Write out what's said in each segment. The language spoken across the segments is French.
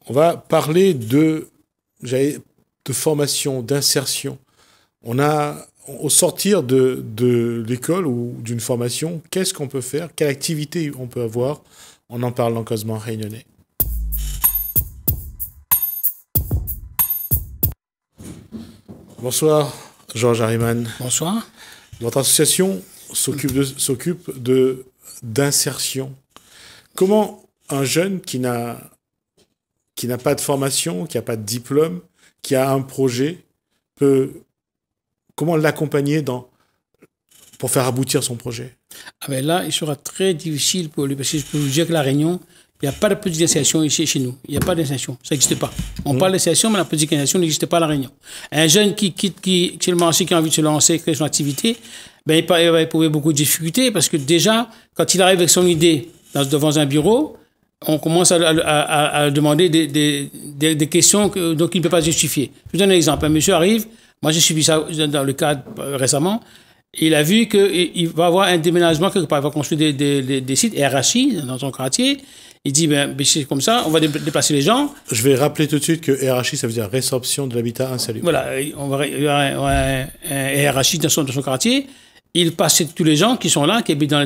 On va parler de formation, d'insertion. Au sortir de l'école ou d'une formation, qu'est-ce qu'on peut faire? Quelle activité on peut avoir? On en parle dans Causement Réunionnais. Bonsoir, Georges Harriman. Bonsoir. Votre association s'occupe d'insertion. Comment un jeune qui n'a pas de formation, qui n'a pas de diplôme, qui a un projet, comment l'accompagner pour faire aboutir son projet? Là, il sera très difficile pour lui, parce que je peux vous dire que La Réunion, il n'y a pas de politique d'insertion ici chez nous. Il n'y a pas d'insertion. Ça n'existe pas. On parle d'insertion, mais la politique d'insertion n'existe pas à La Réunion. Un jeune qui a envie de se lancer, créer son activité, il va éprouver beaucoup de difficultés, parce que déjà, quand il arrive avec son idée devant un bureau, on commence à demander des questions donc il ne peut pas justifier. Je vous donne un exemple. Un monsieur arrive, moi j'ai subi ça dans le cadre récemment, il a vu qu'il va avoir un déménagement quelque part, il va construire des sites RHI dans son quartier. Il dit, c'est comme ça, on va déplacer les gens. Je vais rappeler tout de suite que RHI, ça veut dire résorption de l'habitat insalubre. Voilà, il y aura un RHI dans son quartier. Il passe tous les gens qui sont là, qui habitent dans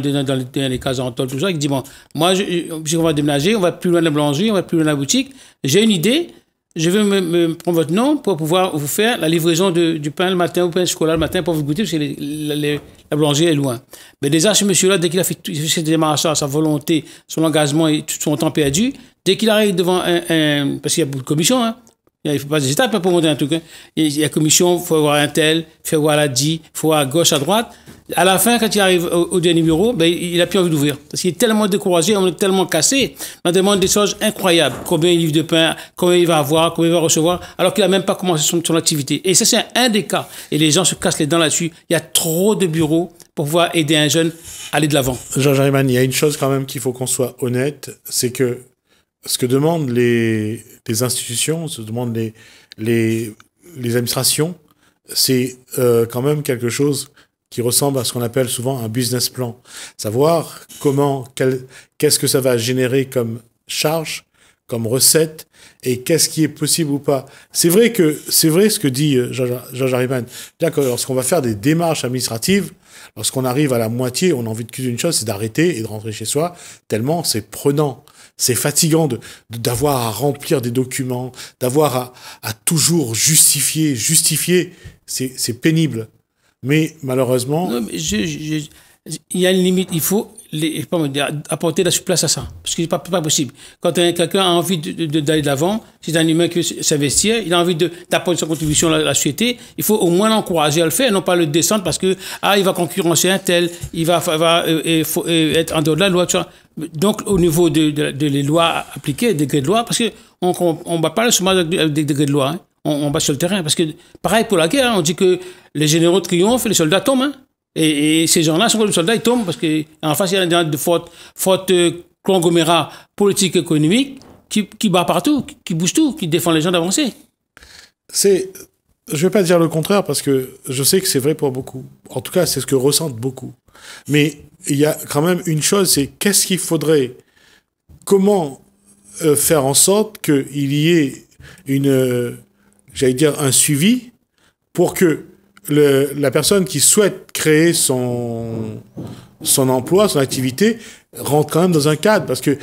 les cases en tôle, tout ça. Il dit, moi, on va déménager, on va plus loin de la boulangerie, on va plus loin de la boutique. J'ai une idée, je vais me prendre votre nom pour pouvoir vous faire la livraison du pain le matin, ou pain scolaire le matin pour vous goûter, parce que la boulangerie est loin. Mais déjà, ce monsieur-là, dès qu'il a fait ses démarches, sa volonté, son engagement et tout son temps perdu, dès qu'il arrive devant parce qu'il y a beaucoup de commissions, hein. Il ne faut pas des étapes pour monter un truc. Hein. Il y a commission, il faut voir un tel, il faut voir la dit, il faut voir à gauche, à droite. À la fin, quand il arrive au dernier bureau, il n'a plus envie d'ouvrir. Parce qu'il est tellement découragé, on est tellement cassé. On demande des choses incroyables. Combien il livre de pain, combien il va avoir, combien il va recevoir, alors qu'il n'a même pas commencé son activité. Et ça, c'est un des cas. Et les gens se cassent les dents là-dessus. Il y a trop de bureaux pour pouvoir aider un jeune à aller de l'avant. Georges Harriman, il y a une chose quand même qu'il faut qu'on soit honnête, c'est que ce que demandent les institutions, ce que demandent les administrations, c'est quand même quelque chose qui ressemble à ce qu'on appelle souvent un business plan. Savoir qu'est-ce que ça va générer comme charge, comme recette, et qu'est-ce qui est possible ou pas. C'est vrai ce que dit Georges Harriman. C'est-à-dire que lorsqu'on va faire des démarches administratives, lorsqu'on arrive à la moitié, on a envie de qu'une chose, c'est d'arrêter et de rentrer chez soi, tellement c'est prenant. C'est fatigant d'avoir à remplir des documents, d'avoir à toujours justifier. C'est pénible. Mais malheureusement... Non, mais il y a une limite. Il faut apporter la souplesse à ça. Parce que c'est pas possible. Quand quelqu'un a envie d'aller de l'avant, c'est un humain qui veut s'investir, il a envie d'apporter sa contribution à la société, il faut au moins l'encourager à le faire, non pas le descendre parce que il va concurrencer un tel, il va être en dehors de la loi, tu vois. Donc, au niveau de les lois appliquées, des degrés de loi, parce qu'on ne bat pas seulement avec des degrés de loi, hein. On bat sur le terrain. Parce que, pareil pour la guerre, on dit que les généraux triomphent et les soldats tombent. Hein. Et ces gens-là, sont les soldats, ils tombent parce qu'en face, il y a de fortes conglomérats politiques et économiques qui battent partout, qui bougent tout, qui défendent les gens d'avancer. Je ne vais pas dire le contraire parce que je sais que c'est vrai pour beaucoup. En tout cas, c'est ce que ressentent beaucoup. Mais il y a quand même une chose, c'est qu'est-ce qu'il faudrait, comment faire en sorte qu'il y ait un suivi pour que la personne qui souhaite créer son emploi, son activité, rentre quand même dans un cadre, parce que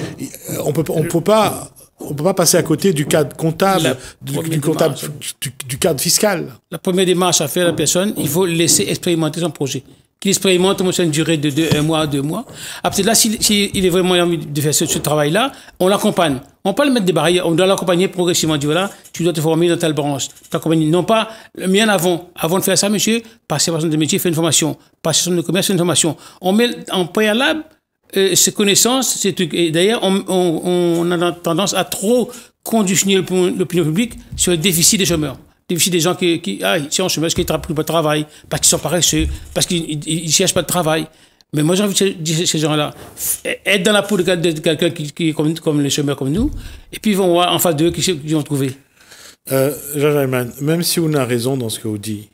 on peut pas passer à côté du cadre comptable, du cadre fiscal. La première démarche à faire à la personne, il faut laisser expérimenter son projet. Qu'il expérimente une durée de 1 mois, 2 mois. Après là, s'il est vraiment envie de faire ce travail-là, on l'accompagne. On peut pas le mettre des barrières, on doit l'accompagner progressivement. On dit voilà, tu dois te former dans telle branche. T'accompagner. Non pas, mais en avant de faire ça, monsieur, passer par son de métier, faire une formation. Passer son de commerce, faire une formation. On met en préalable ces connaissances, ces trucs. Et d'ailleurs, on a tendance à trop conditionner l'opinion publique sur le déficit des chômeurs. Déficit des gens qui sont en chômage, qui ne trouvent pas de travail, parce qu'ils sont paresseux, parce qu'ils ne cherchent pas de travail. Mais moi, j'ai envie de dire ces gens-là, être dans la peau de quelqu'un qui est comme les chômeurs comme nous, et puis ils vont voir en face d'eux qui vont trouver. Georges Harriman, même si on a raison dans ce que vous dites,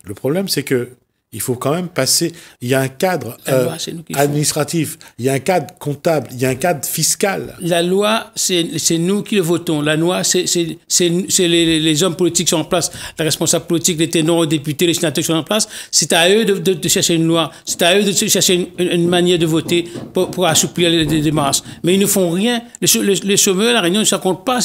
le problème, c'est que il faut quand même passer. Il y a un cadre administratif, il y a un cadre comptable, il y a un cadre fiscal. La loi, c'est nous qui le votons. La loi, c'est les hommes politiques qui sont en place, les responsables politiques, les ténors, les députés, les sénateurs qui sont en place. C'est à eux de chercher une loi. C'est à eux de chercher une manière de voter pour assouplir les démarches. Mais ils ne font rien. Les chômeurs, la Réunion, ils ne s'en comptent pas.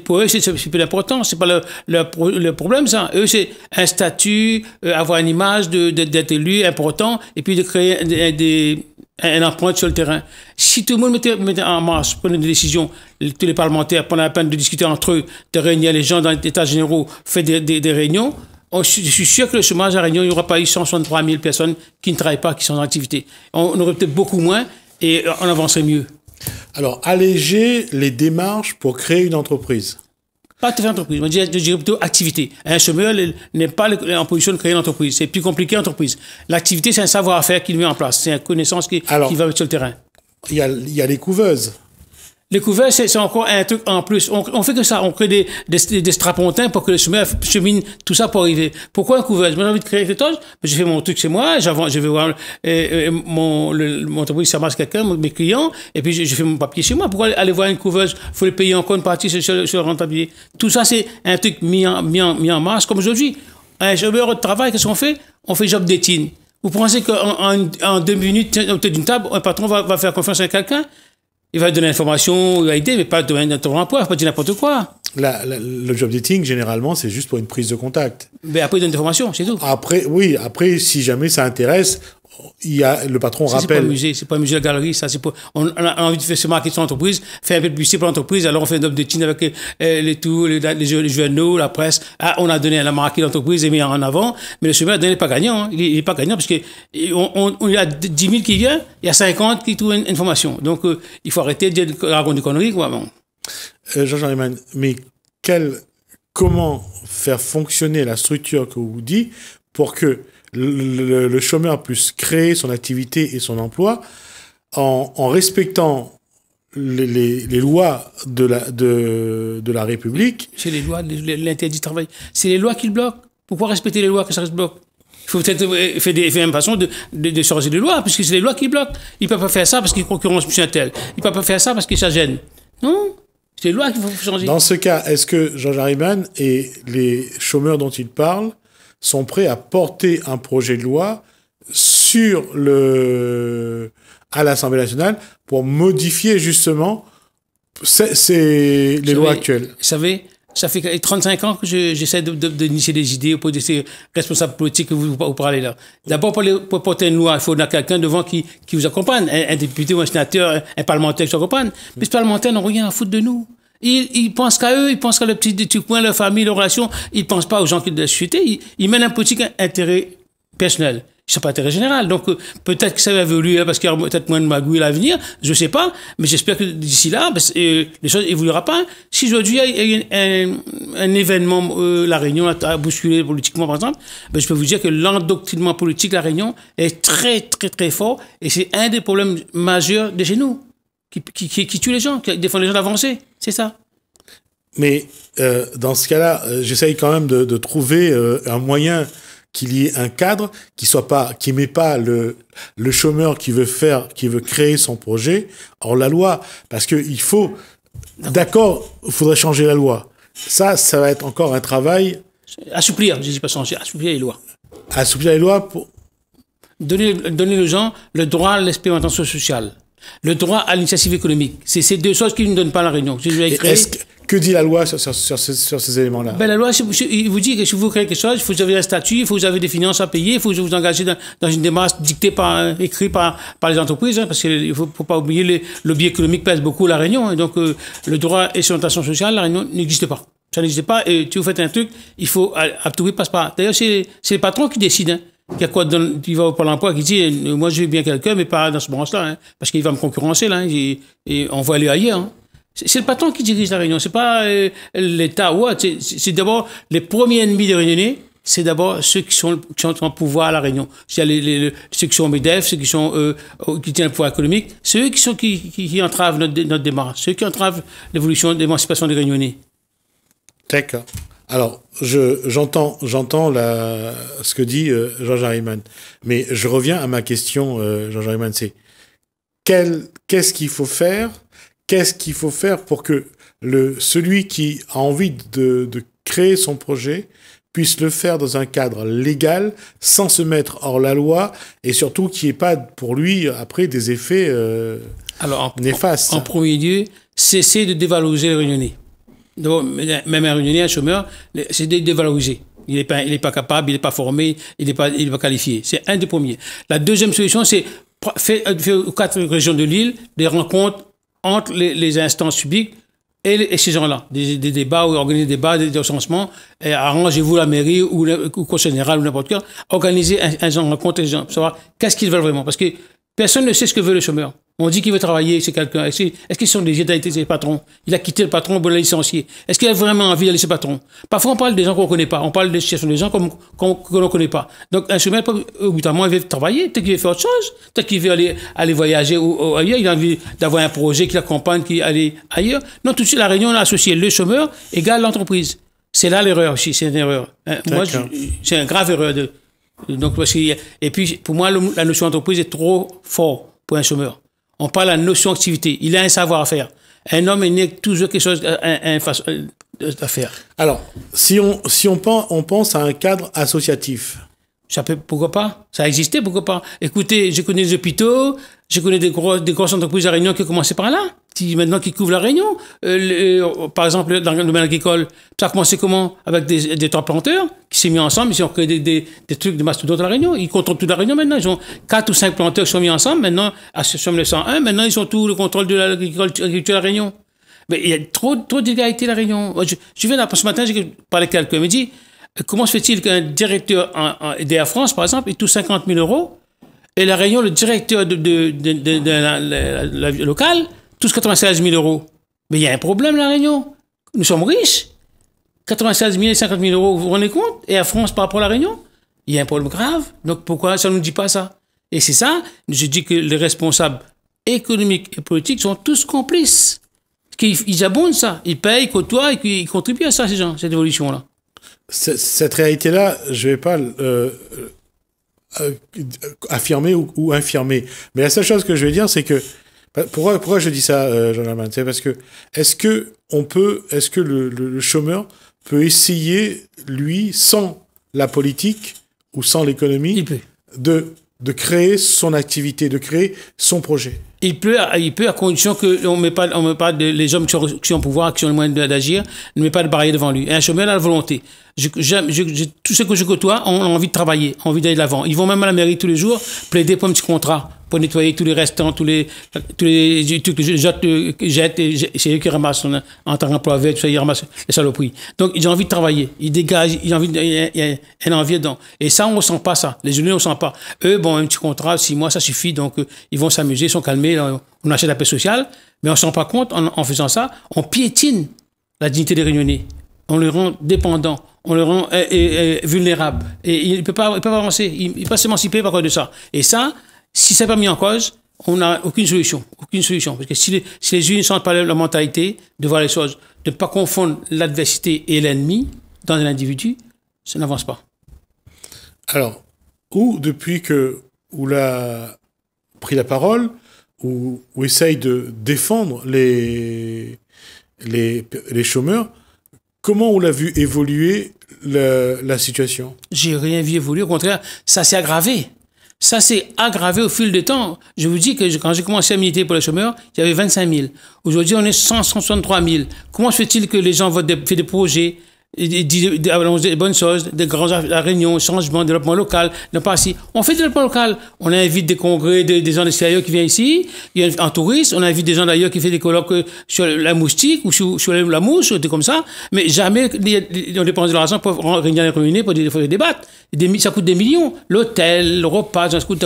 Pour eux, c'est peu important. C'est pas le problème, ça. Eux, c'est un statut, avoir une image d'être élu important, et puis de créer un empreinte sur le terrain. Si tout le monde mettait en marche, prenait des décisions, tous les parlementaires prenaient la peine de discuter entre eux, de réunir les gens dans les états généraux, fait des réunions, je suis sûr que le chômage à Réunion, il n'y aura pas eu 163 000 personnes qui ne travaillent pas, qui sont en activité. On aurait peut-être beaucoup moins et on avancerait mieux. Alors, alléger les démarches pour créer une entreprise. Pas tout à fait entreprise, je dirais plutôt activité. Un chômeur n'est pas en position de créer une entreprise. C'est plus compliqué l'entreprise. L'activité, c'est un savoir-faire qu'il met en place. C'est une connaissance qui va sur le terrain. Il y a les couveuses. Les couveuses, c'est encore un truc en plus. On fait que ça. On crée des strapontins pour que les chômeurs cheminent tout ça pour arriver. Pourquoi une couveuse? Moi, j'ai envie de créer quelque chose. J'ai fait mon truc chez moi. Je vais voir mon entreprise, ça marche quelqu'un, mes clients. Et puis, j'ai fait mon papier chez moi. Pourquoi aller voir une couveuse? Il faut les payer encore une partie sur le rentabilité. Tout ça, c'est un truc mis en marche. Comme aujourd'hui, un chômeur de travail, qu'est-ce qu'on fait? On fait job d'étine. Vous pensez qu'en 2 minutes, autour d'une table, un patron va faire confiance à quelqu'un? Il va donner l'information, il va aider, mais pas de ton emploi, il va pas dire n'importe quoi. Le job dating, généralement, c'est juste pour une prise de contact. Mais après, il donne des informations, c'est tout. Après, si jamais ça intéresse, le patron rappelle. C'est pas un musée, la galerie, ça, on a envie de faire ce marketing sur l'entreprise, faire un peu de publicité pour l'entreprise, alors on fait un job dating avec les journaux, la presse. Ah, on a donné la marque de l'entreprise et mis en avant, mais le chômeur n'est pas gagnant, hein. Il est pas gagnant parce que il y a 10 000 qui viennent, il y a 50 qui trouvent une information. Donc, il faut arrêter de raconter des conneries, quoi. Bon. Jean-Jean Riemann, mais comment faire fonctionner la structure que vous dites pour que le chômeur puisse créer son activité et son emploi en respectant les lois de la République? C'est les lois, l'interdit de travail. C'est les lois qui le bloquent. Pourquoi respecter les lois que ça se bloque? Il faut peut-être faire une façon de changer les lois, puisque c'est les lois qui le bloquent. Il ne peut pas faire ça parce qu'il concurrence M. tel. Il ne peut pas faire ça parce que ça gêne. Non, c'est les lois qu'il faut changer. Dans ce cas, est-ce que Jean-Jean Riemann et les chômeurs dont il parle sont prêts à porter un projet de loi à l'Assemblée nationale pour modifier justement les lois actuelles? Vous savez, ça fait 35 ans que j'essaie d'initier des idées auprès de ces responsables politiques que vous parlez là. D'abord, pour porter une loi, il faut quelqu'un devant qui vous accompagne, un député ou un sénateur, un parlementaire qui vous accompagne. Mais ces parlementaires n'ont rien à foutre de nous. Ils pensent qu'à eux, ils pensent qu'à le petit coin, leur famille, leur relation. Ils ne pensent pas aux gens de la société. Ils mènent un politique intérêt personnel. Ils ne sont pas intérêt général. Donc, peut-être que ça va évoluer parce qu'il y aura peut-être moins de magouilles à l'avenir. Je ne sais pas. Mais j'espère que d'ici là, les choses n'évolueront pas. Si aujourd'hui, il y a un événement, la Réunion a bousculé politiquement, par exemple, je peux vous dire que l'endoctrinement politique, la Réunion, est très, très, très fort. Et c'est un des problèmes majeurs de chez nous. Qui tue les gens, qui défend les gens d'avancer. C'est ça. Mais dans ce cas-là, j'essaye quand même de trouver un moyen qu'il y ait un cadre qui met pas le chômeur qui veut créer son projet hors la loi. Parce que il faudrait changer la loi. Ça va être encore un travail. Assouplir, je ne dis pas changer, assouplir les lois. Assouplir les lois pour donner aux gens le droit à l'expérimentation sociale. Le droit à l'initiative économique. C'est ces deux choses qui ne donnent pas la Réunion. Que dit la loi sur ces éléments-là? La loi, il vous dit que si vous créez quelque chose, il faut que vous avez un statut, il faut que vous avez des finances à payer, il faut que vous vous engagez dans une démarche dictée écrite par les entreprises, hein, parce qu'il ne faut pas oublier le lobby économique pèse beaucoup la Réunion. Hein, donc, le droit à l'expérimentation sociale, la Réunion n'existe pas. Ça n'existe pas. Et si vous faites un truc, il faut à tout prix passe par. D'ailleurs, c'est le patron qui décide. Hein. Il va au Pôle emploi qui dit moi je veux bien quelqu'un mais pas dans ce branche-là hein, parce qu'il va me concurrencer là et on va aller ailleurs. Hein. C'est le patron qui dirige la Réunion, c'est pas l'État ou autre. C'est d'abord les premiers ennemis des Réunionnais, c'est d'abord ceux qui sont en pouvoir à la Réunion. C'est ceux qui sont au MEDEF, ceux qui tiennent le pouvoir économique, c'est eux qui entravent notre démarche, ceux qui entravent l'évolution, l'émancipation des Réunionnais. D'accord. Alors, j'entends ce que dit Georges Harriman, mais je reviens à ma question, Georges Harriman, c'est qu'est-ce qu'il faut faire? Qu'est-ce qu'il faut faire pour que celui qui a envie de créer son projet puisse le faire dans un cadre légal, sans se mettre hors la loi, et surtout qu'il n'y ait pas pour lui, après, des effets néfastes. En premier lieu, cesser de dévaloriser les Réunionnais. Donc, même un Réunionnais, un chômeur, c'est de dévaloriser. Il n'est pas capable, il n'est pas formé, il n'est pas qualifié. C'est un des premiers. La deuxième solution, c'est faire aux 4 régions de l'île des rencontres entre les instances publiques et ces gens-là, des débats, ou organiser des débats, des recensements, arrangez-vous la mairie ou le conseil général ou n'importe quoi, organiser un genre de rencontre et pour savoir qu'est-ce qu'ils veulent vraiment. Parce que personne ne sait ce que veut le chômeur. On dit qu'il veut travailler, c'est quelqu'un. Est-ce qu'ils sont des ses patrons? Il a quitté le patron pour le licencier. Est-ce qu'il a vraiment envie d'aller chez le patron? Parfois, on parle des gens qu'on ne connaît pas. On parle des situations des gens que l'on ne connaît pas. Donc, un chômeur, au bout d'un moment, il veut travailler. Peut-être qu'il veut faire autre chose. Peut-être qu'il veut aller voyager ou ailleurs. Il a envie d'avoir un projet qui l'accompagne, qui aller ailleurs. Non, tout de suite, la Réunion, on a associé le chômeur égale l'entreprise. C'est là l'erreur aussi. C'est une erreur. Moi, c'est une grave erreur. Donc, et puis, pour moi, la notion d'entreprise est trop fort pour un chômeur. On parle de la notion d'activité. Il a un savoir-faire. Un homme est né toujours quelque chose à faire. Alors, si on pense à un cadre associatif. Pourquoi pas? Ça a existé, pourquoi pas? Écoutez, je connais les hôpitaux, je connais des grosses entreprises à Réunion qui ont commencé par là, maintenant qui couvrent la Réunion. Par exemple, dans le domaine agricole, ça a commencé comment? Avec des 3 planteurs qui s'est mis ensemble, ils ont créé des trucs de mastodontes à la Réunion. Ils contrôlent toute la Réunion maintenant. Ils ont 4 ou 5 planteurs qui sont mis ensemble. Maintenant, à ce 101, maintenant, ils ont tout le contrôle de l'agriculture à la Réunion. Mais il y a trop d'égalité à la Réunion. Je viens là, ce matin, j'ai parlé avec quelqu'un, il me dit, comment se fait-il qu'un directeur d'Air France, par exemple, il touche 50 000 euros, et la Réunion, le directeur de la locale, touche 96 000 euros? Mais il y a un problème, la Réunion. Nous sommes riches. 96 000 et 50 000 euros, vous vous rendez compte? Et Air France par rapport à la Réunion? Il y a un problème grave. Donc pourquoi ça ne nous dit pas ça? Et c'est ça, je dis que les responsables économiques et politiques sont tous complices. Ils abondent ça. Ils payent, ils côtoient, et ils contribuent à ça, ces gens, cette évolution-là. Cette réalité-là, je ne vais pas affirmer ou infirmer. Mais la seule chose que je vais dire, c'est que pourquoi je dis ça, Jean-Germain? C'est parce que est-ce que le chômeur peut essayer, lui, sans la politique ou sans l'économie, de créer son activité, de créer son projet? Il peut à condition qu'on ne met pas les hommes qui ont le pouvoir, qui ont le moyen d'agir, ne met pas de barrière devant lui. Et un chômeur a la volonté. Tous ceux que je côtoie ont envie de travailler, ont envie d'aller de l'avant. Ils vont même à la mairie tous les jours plaider pour un petit contrat, pour nettoyer tous les restants, tous les trucs que je jette, et c'est eux qui ramassent en tant qu'employé, tout ça, ils ramassent les saloperies. Donc, ils ont envie de travailler. Ils dégagent, il y a une envie dedans. Et ça, on ne sent pas ça. Les jeunes, on ne sent pas. Eux, bon, un petit contrat, 6 mois, ça suffit. Donc, ils vont s'amuser, ils sont calmés. On achète la paix sociale, mais on ne se rend pas compte, en faisant ça, on piétine la dignité des Réunionnais. On les rend dépendants, on les rend vulnérables. Et ils ne peuvent pas avancer, ils ne peuvent pas s'émanciper par cause de ça. Et ça, si ce n'est pas mis en cause, on n'a aucune solution. Aucune solution. Parce que si les unes ne sentent pas la mentalité de voir les choses, de ne pas confondre l'adversité et l'ennemi dans un individu, ça n'avance pas. Alors, depuis que Oula a pris la parole, ou essaye de défendre les chômeurs, comment on l'a vu évoluer la situation? J'ai rien vu évoluer, au contraire, ça s'est aggravé. Ça s'est aggravé au fil du temps. Je vous dis que quand j'ai commencé à militer pour les chômeurs, il y avait 25 000. Aujourd'hui, on est 163 000. Comment se fait-il que les gens font des projets, des bonnes choses, des grandes réunions, changements, développement local, pas si. On fait du développement local. On invite des congrès, des gens d'extérieur qui viennent ici. Il y a un touriste. On invite des gens d'ailleurs qui font des colloques sur la moustique ou sur la mouche, des comme ça. Mais jamais on dépense de l'argent pour réunir les communautés pour débattre. Ça coûte des millions. L'hôtel, le repas, ça coûte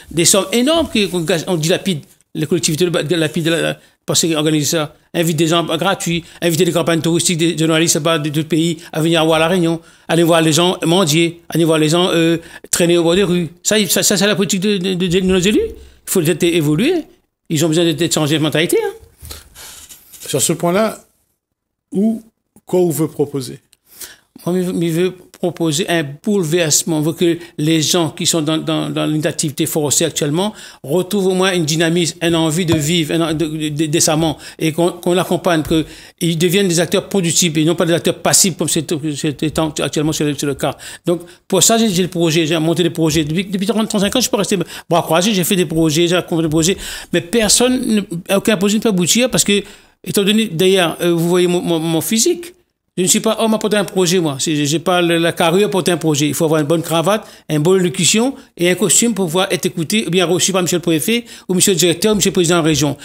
des sommes énormes qu'on dilapide. Les collectivités dilapident parce qu'ils organisent ça. Invite des gens gratuits, inviter des campagnes touristiques, des journalistes de tout pays à venir voir la Réunion, aller voir les gens mendier, aller voir les gens traîner au bord des rues. Ça c'est la politique de nos élus. Il faut peut-être évoluer. Ils ont besoin de changer de mentalité. Hein. Sur ce point-là, quoi vous veut proposer? Moi, il veut proposer un bouleversement. On veut que les gens qui sont dans l'activité forestière actuellement retrouvent au moins une dynamisme, une envie de vivre décemment et qu'on l'accompagne, qu'ils deviennent des acteurs productifs et non pas des acteurs passifs comme c'est actuellement sur le cas. Donc, pour ça, j'ai le projet, j'ai monté des projets. Depuis 35 ans, je peux rester bras croisés, j'ai fait des projets, j'ai accompagné des projets, mais aucun projet ne peut aboutir parce que, étant donné, d'ailleurs, vous voyez mon physique, je ne suis pas homme à porter un projet, moi. J'ai pas la carrure à porter un projet. Il faut avoir une bonne cravate, une bonne élocution et un costume pour pouvoir être écouté ou bien reçu par monsieur le préfet ou monsieur le directeur ou monsieur le président de la région.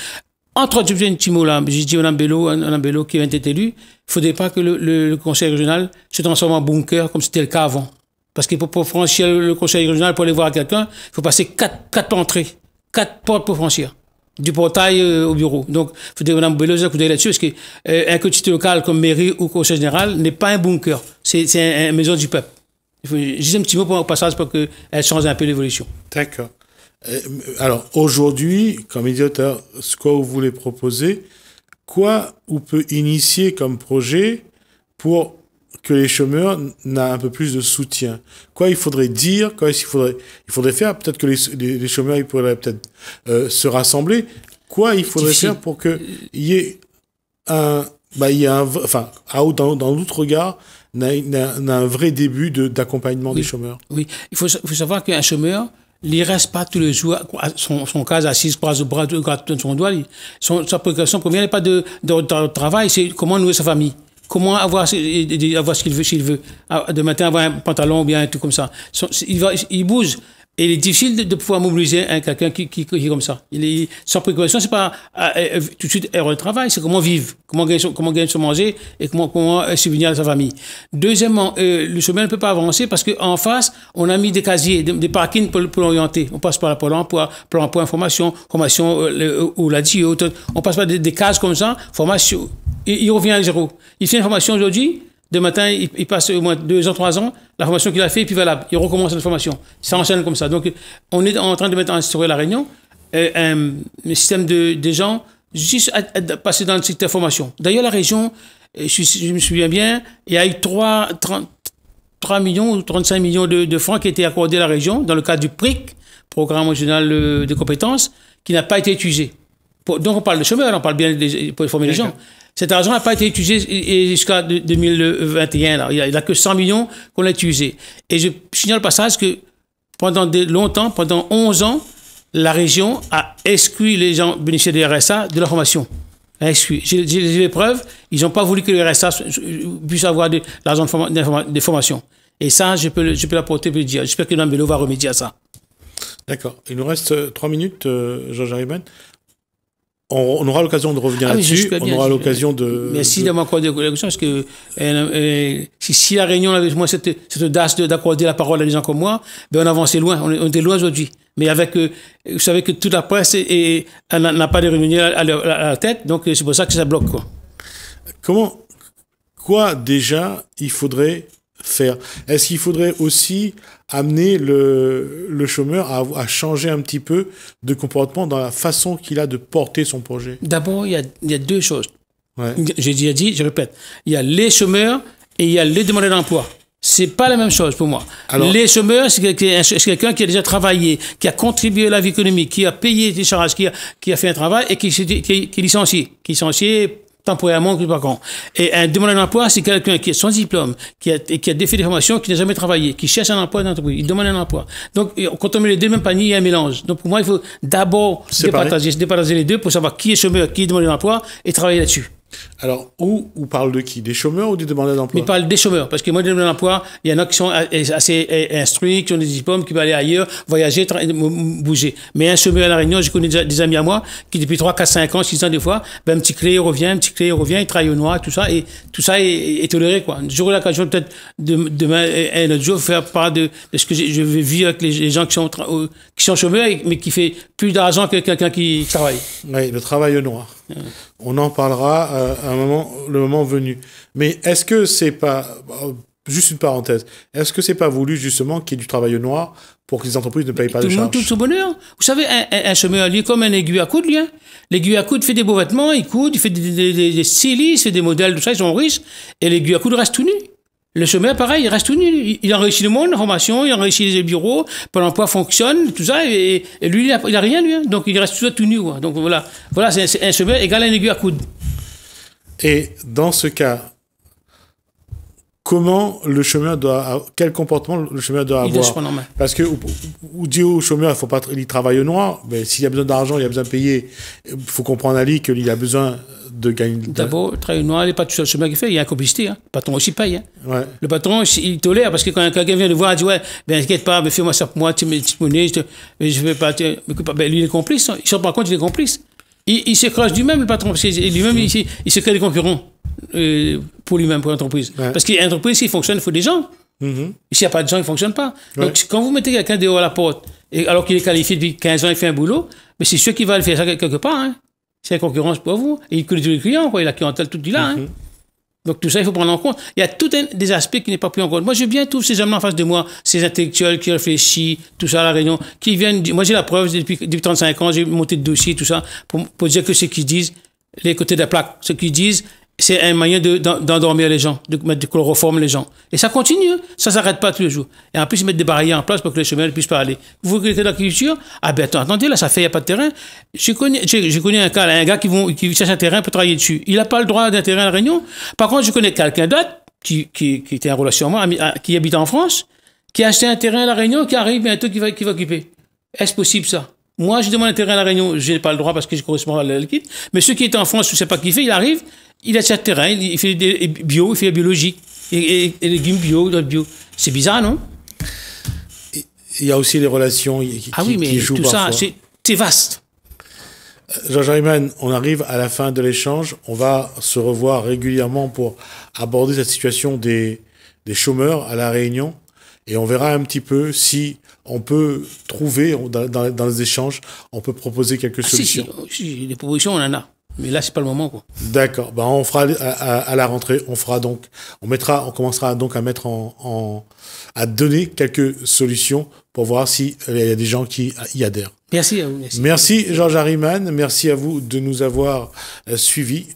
Entre autres, j'ai un petit mot là. J'ai dit à Mme Bello qui vient d'être élu, il ne faudrait pas que le conseil régional se transforme en bunker comme c'était le cas avant. Parce que pour franchir le conseil régional, pour aller voir quelqu'un, il faut passer 4 entrées, 4 portes pour franchir. Du portail au bureau. Donc, il faudrait que Mme Bello écoute là-dessus, parce qu'un quotidien local comme mairie ou conseil général n'est pas un bunker. C'est une maison du peuple. Il faut juste un petit mot au passage pour qu'elle change un peu l'évolution. D'accord. Alors, aujourd'hui, comme médiateur, ce que vous voulez proposer, quoi on peut initier comme projet pour que les chômeurs n'aient un peu plus de soutien? Quoi il faudrait dire? Quoi il faudrait faire? Peut-être que les chômeurs, ils pourraient peut-être se rassembler. Quoi il faudrait faire pour qu'il y ait dans l'autre regard, un vrai début d'accompagnement des chômeurs? Oui, il faut savoir qu'un chômeur, il ne reste pas tous les jours à son cas assis, croise le bras, de son doigt. Sa préoccupation première n'est pas de travail, c'est comment nourrir sa famille. Comment avoir ce qu'il veut, s'il veut. De matin, avoir un pantalon ou bien un truc comme ça. Il bouge. Et il est difficile de pouvoir mobiliser quelqu'un qui est comme ça. Sa préoccupation, c'est pas tout de suite heureux de travail, c'est comment vivre, comment gagner son manger et comment subvenir à sa famille. Deuxièmement, le chemin ne peut pas avancer parce qu'en face, on a mis des casiers, des parkings pour l'orienter. On passe par la Pôle emploi, formation, ou la DIE, on passe par des cases comme ça, formation. Il revient à zéro. Il fait une formation aujourd'hui. De matin, il passe au moins 2 ans, 3 ans, la formation qu'il a fait est plus valable. Il recommence la formation. Ça enchaîne comme ça. Donc, on est en train de mettre en instaurer la Réunion un système de gens juste à passer dans le secteur formation. D'ailleurs, la région, je me souviens bien, il y a eu 3 millions ou 35 millions de francs qui étaient accordés à la région dans le cadre du PRIC, Programme régional de compétences, qui n'a pas été utilisé. Donc, on parle de chômeurs, on parle bien pour former les gens. Cet argent n'a pas été utilisé jusqu'à 2021. Là. Il n'y a que 100 millions qu'on a utilisé. Et je signale au passage que pendant 11 ans, la région a exclu les gens bénéficiaires du RSA de la formation. Exclu. J'ai les preuves, ils n'ont pas voulu que le RSA puisse avoir de l'argent de formation. Et ça, je peux l'apporter, je peux le dire. J'espère que Mme Bello va remédier à ça. D'accord. Il nous reste 3 minutes, Georges Haribon. On aura l'occasion de revenir là-dessus. On aura l'occasion de... Merci d'avoir accordé la question, parce que si la Réunion avait moi cette audace d'accorder la parole à des gens comme moi, ben on avançait loin, on était loin aujourd'hui. Mais avec, vous savez que toute la presse n'a pas de réunion à la tête, donc c'est pour ça que ça bloque, quoi. Quoi déjà il faudrait faire? Est-ce qu'il faudrait aussi amener le chômeur à changer un petit peu de comportement dans la façon qu'il a de porter son projet? D'abord, il y a 2 choses. Ouais. J'ai déjà dit, je répète. Il y a les chômeurs et il y a les demandeurs d'emploi. C'est pas la même chose pour moi. Alors, les chômeurs, c'est quelqu'un qui a déjà travaillé, qui a contribué à la vie économique, qui a payé des charges, qui a fait un travail et qui est licencié temporairement, par contre. Et un demandeur d'emploi, c'est quelqu'un qui est sans diplôme, qui a défait des formations, qui n'a jamais travaillé, qui cherche un emploi dans l'entreprise, il demande un emploi. Donc, quand on met les deux mêmes paniers, il y a un mélange. Donc, pour moi, il faut d'abord départager les deux pour savoir qui est chômeur, qui est demandeur d'emploi et travailler là-dessus. Alors, on parle de qui? Des chômeurs ou des demandeurs d'emploi? Il parle des chômeurs, parce que moi, des demandeurs d'emploi, il y en a qui sont assez instruits, qui ont des diplômes, qui veulent aller ailleurs, voyager, bouger. Mais un chômeur à La Réunion, je connais des amis à moi, qui depuis 3, 4, 5 ans, 6 ans des fois, ben, un petit clé revient, il travaille au noir, tout ça, et tout ça est toléré, quoi. J'aurai l'occasion peut-être demain, un autre jour, faire part de ce que je vais vivre avec les gens qui sont chômeurs, mais qui fait plus d'argent que quelqu'un qui travaille. Oui, le travail au noir. On en parlera le moment venu. Mais est-ce que c'est pas, juste une parenthèse, est-ce que c'est pas voulu justement qu'il y ait du travail au noir pour que les entreprises ne payent pas de charges? Tout son bonheur. Vous savez, un chômeur, lui, comme un aiguille à coudre, lui. Hein. L'aiguille à coudre fait des beaux vêtements, il coude, il fait des stylistes, il fait des modèles, tout ça, ils sont riches. Et l'aiguille à coudre reste tout nu. Le chômeur, pareil, il reste tout nu. Il enrichit le monde, la formation, il enrichit les bureaux, Pôle emploi fonctionne, tout ça, et lui, il a rien, lui. Hein. Donc, il reste toujours tout nu. Quoi. Donc, voilà, c'est un chômeur égal à une aiguille à coudre. Et dans ce cas, quel comportement le chômeur doit avoir? Parce que, ou dit au chômeur, il faut pas, il travaille au noir, mais s'il y a besoin d'argent, il a besoin de payer, il faut comprendre à lui qu'il a besoin de gagner. D'abord, le travail noir, il n'est pas tout seul le chômeur qui fait, il y a un complicité. Hein. Le patron aussi paye. Hein. Ouais. Le patron, il tolère, parce que quand quelqu'un vient le voir, il dit, ouais, ben, t'inquiète pas, mais fais-moi ça pour moi, tu mets une petite monnaie, mais je vais pas, ben, lui, il est complice. Hein. Il sort par contre, il est complice. Il se creuse lui-même, le patron, parce que lui-même, il se crée des concurrents. Pour lui-même, pour l'entreprise. Ouais. Parce qu'une entreprise, s'il fonctionne, il faut des gens. S'il n'y a pas de gens, il ne fonctionne pas. Donc, quand vous mettez quelqu'un dehors à la porte, alors qu'il est qualifié depuis 15 ans, il fait un boulot, mais c'est sûr qu'il va le faire ça quelque part. Hein. C'est la concurrence pour vous. Et il connaît tous les clients, quoi. Il a la clientèle toute là. Hein. Donc, tout ça, il faut prendre en compte. Il y a tout des aspects qui n'est pas pris en compte. Moi, j'aime bien tous ces hommes en face de moi, ces intellectuels qui réfléchissent, tout ça à la réunion, qui viennent. Moi, j'ai la preuve, depuis 35 ans, j'ai monté de dossier, tout ça, pour dire que ce qu'ils disent, les côtés de la plaque, ce qu'ils disent, c'est un moyen d'endormir les gens, de mettre du chloroforme les gens. Et ça continue, ça ne s'arrête pas tous les jours. Et en plus, ils mettent des barrières en place pour que les chômeurs puissent parler. Vous voulez que l'agriculture? Ah ben attendez, là, ça fait, il n'y a pas de terrain. J'ai connu un cas, un gars qui cherche un terrain pour travailler dessus. Il n'a pas le droit d'un terrain à la Réunion. Par contre, je connais quelqu'un d'autre qui était en relation avec moi, qui habite en France, qui a acheté un terrain à la Réunion, qui arrive bientôt, qui va occuper. Est-ce possible ça? Moi, je demande un terrain à la Réunion, je n'ai pas le droit parce que je correspond à la liquide. Mais ceux qui étaient en France, je ne sais pas qui fait, il arrive, il achète terrain, il fait des bio, il fait la biologie. Et légumes bio, c'est bizarre, non? Il y a aussi les relations qui jouent tout parfois. Ça, c'est vaste. Georges Harriman, on arrive à la fin de l'échange. On va se revoir régulièrement pour aborder cette situation des chômeurs à La Réunion. Et on verra un petit peu si on peut trouver, dans les échanges, on peut proposer quelques solutions. Si, des propositions, on en a. Mais là, c'est pas le moment, quoi. D'accord. Ben, on fera à la rentrée, on commencera donc à mettre à donner quelques solutions pour voir s'il y a des gens qui y adhèrent. Merci à vous. Merci Georges Harriman. Merci à vous de nous avoir suivis.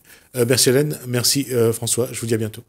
Merci Hélène. Merci François. Je vous dis à bientôt.